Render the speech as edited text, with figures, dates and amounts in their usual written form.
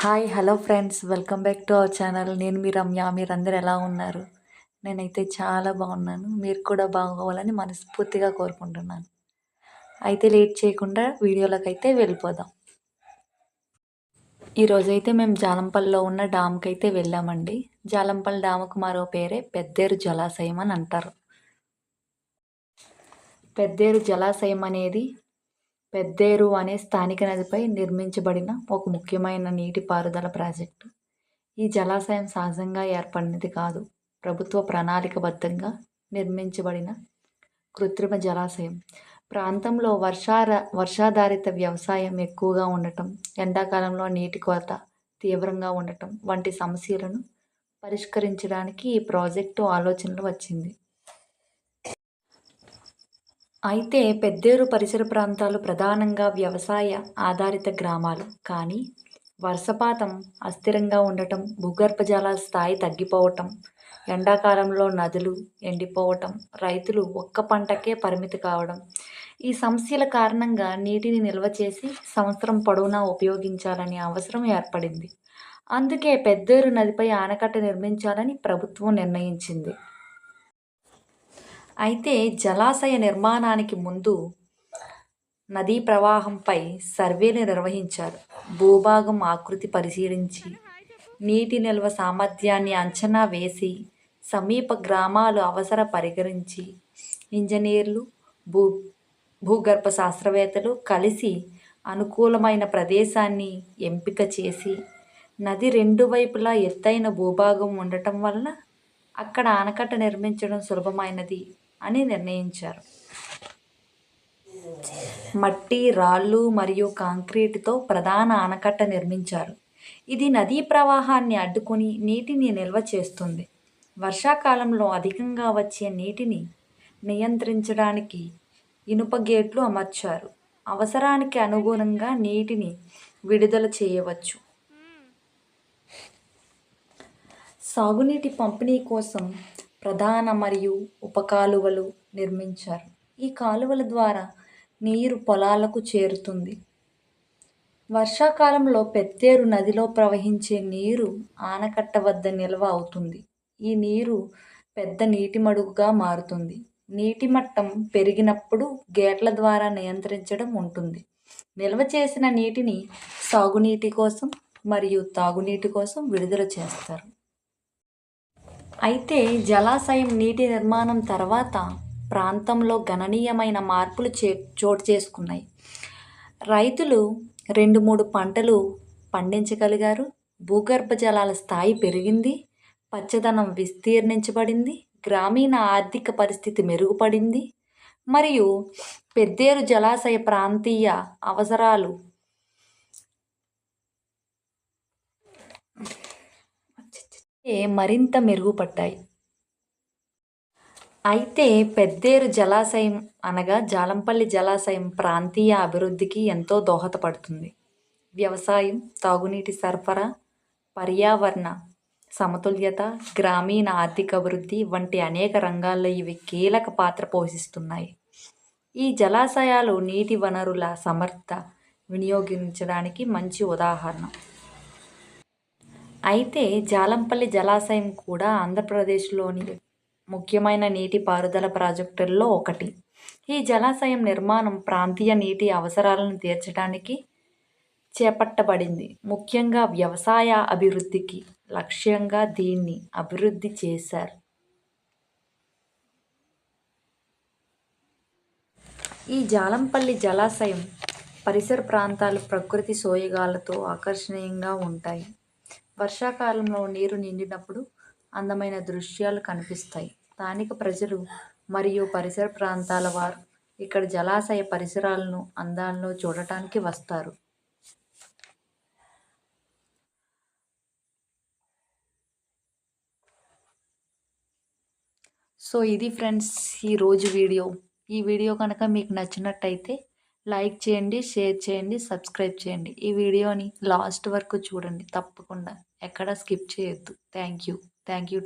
Hi hello friends, welcome back to our channel. నేను మీ రమ్య. మీరందరూ ఎలా ఉన్నారు? నేనైతే చాలా బాగున్నాను. మీరు కూడా బాగోవాలని మనస్ఫూర్తిగా కోరుకుంటున్నాను. అయితే లేట్ చేయకుండా వీడియోలోకి అయితే వెళ్ళిపోదాం. ఈరోజైతే మేము జాలంపల్లిలో ఉన్న డామ్కి అయితే వెళ్ళామండి. జాలంపల్లి డాముకు మరో పేరే పెద్దేరు జలాశయం అని అంటారు. పెద్దేరు జలాశయం అనేది పెద్దేరు అనే స్థానిక నదిపై నిర్మించబడిన ఒక ముఖ్యమైన నీటిపారుదల ప్రాజెక్టు. ఈ జలాశయం సహజంగా ఏర్పడినది కాదు. ప్రభుత్వ ప్రణాళికబద్ధంగా నిర్మించబడిన కృత్రిమ జలాశయం. ప్రాంతంలో వర్షాధారిత వ్యవసాయం ఎక్కువగా ఉండటం, ఎండాకాలంలో నీటి కొరత తీవ్రంగా ఉండటం వంటి సమస్యలను పరిష్కరించడానికి ఈ ప్రాజెక్టు ఆలోచనలు వచ్చింది. అయితే పెద్దేరు పరిసర ప్రాంతాలు ప్రధానంగా వ్యవసాయ ఆధారిత గ్రామాలు. కానీ వర్షపాతం అస్థిరంగా ఉండటం, భూగర్భ జలాల స్థాయి తగ్గిపోవటం, ఎండాకాలంలో నదులు ఎండిపోవటం, రైతులు ఒక్క పంటకే పరిమితి కావడం, ఈ సమస్యల కారణంగా నీటిని నిల్వ చేసి సంవత్సరం పొడవునా ఉపయోగించాలనే అవసరం ఏర్పడింది. అందుకే పెద్దేరు నదిపై ఆనకట్ట నిర్మించాలని ప్రభుత్వం నిర్ణయించింది. అయితే జలాశయ నిర్మాణానికి ముందు నదీ ప్రవాహంపై సర్వేలు నిర్వహించారు. భూభాగం ఆకృతి పరిశీలించి, నీటి నిల్వ సామర్థ్యాన్ని అంచనా వేసి, సమీప గ్రామాలు అవసర పరిగణించి, ఇంజనీర్లు, భూగర్భ శాస్త్రవేత్తలు కలిసి అనుకూలమైన ప్రదేశాన్ని ఎంపిక చేసి, నది రెండు వైపులా ఎత్తైన భూభాగం ఉండటం వలన అక్కడ ఆనకట్ట నిర్మించడం సులభమైనది అని నిర్ణయించారు. మట్టి, రాళ్ళు మరియు కాంక్రీటుతో ప్రధాన ఆనకట్ట నిర్మించారు. ఇది నదీ ప్రవాహాన్ని అడ్డుకొని నీటిని నిల్వ చేస్తుంది. వర్షాకాలంలో అధికంగా వచ్చే నీటిని నియంత్రించడానికి ఇనుప గేట్లు అమర్చారు. అవసరానికి అనుగుణంగా నీటిని విడుదల చేయవచ్చు. సాగునీటి పంపిణీ కోసం ప్రధాన మరియు ఉప కాలువలు నిర్మించారు. ఈ కాలువల ద్వారా నీరు పొలాలకు చేరుతుంది. వర్షాకాలంలో పెద్దేరు నదిలో ప్రవహించే నీరు ఆనకట్ట వద్ద నిల్వ అవుతుంది. ఈ నీరు పెద్ద నీటి మడుగుగా మారుతుంది. నీటి మట్టం పెరిగినప్పుడు గేట్ల ద్వారా నియంత్రించడం ఉంటుంది. నిల్వ చేసిన నీటిని సాగునీటి కోసం మరియు తాగునీటి కోసం విడుదల చేస్తారు. అయితే జలాశయం నీటి నిర్మాణం తర్వాత ప్రాంతంలో గణనీయమైన మార్పులు చోటు చేసుకున్నాయి. రైతులు 2-3 పంటలు పండించగలిగారు. భూగర్భ జలాల స్థాయి పెరిగింది. పచ్చదనం విస్తీర్ణించబడింది. గ్రామీణ ఆర్థిక పరిస్థితి మెరుగుపడింది. మరియు పెద్దేరు జలాశయ ప్రాంతీయ అవసరాలు మరింత మెరుగుపడ్డాయి. అయితే పెద్దేరు జలాశయం అనగా జాలంపల్లి జలాశయం ప్రాంతీయ అభివృద్ధికి ఎంతో దోహదపడుతుంది. వ్యవసాయం, తాగునీటి సరఫరా, పర్యావరణ సమతుల్యత, గ్రామీణ ఆర్థిక అభివృద్ధి వంటి అనేక రంగాల్లో ఇవి కీలక పాత్ర పోషిస్తున్నాయి. ఈ జలాశయాలు నీటి వనరుల సమర్థ వినియోగించడానికి మంచి ఉదాహరణ. అయితే జాలంపల్లి జలాశయం కూడా ఆంధ్రప్రదేశ్లోని ముఖ్యమైన నీటిపారుదల ప్రాజెక్టుల్లో ఒకటి. ఈ జలాశయం నిర్మాణం ప్రాంతీయ నీటి అవసరాలను తీర్చడానికి చేపట్టబడింది. ముఖ్యంగా వ్యవసాయ అభివృద్ధికి లక్ష్యంగా దీన్ని అభివృద్ధి చేశారు. ఈ జాలంపల్లి జలాశయం పరిసర ప్రాంతాలు ప్రకృతి సోయగాలతో ఆకర్షణీయంగా ఉంటాయి. వర్షాకాలంలో నీరు నిండినప్పుడు అందమైన దృశ్యాలు కనిపిస్తాయి. స్థానిక ప్రజలు మరియు పరిసర ప్రాంతాల వారు ఇక్కడ జలాశయ పరిసరాలను, అందాలను చూడటానికి వస్తారు. సో ఇది ఫ్రెండ్స్ ఈరోజు వీడియో. ఈ వీడియో కనుక మీకు నచ్చినట్టయితే లైక్ చేయండి, షేర్ చేయండి, సబ్స్క్రైబ్ చేయండి. ఈ వీడియోని లాస్ట్ వరకు చూడండి తప్పకుండా. ఎక్కడ స్కిప్ చేయొద్దు. Thank you.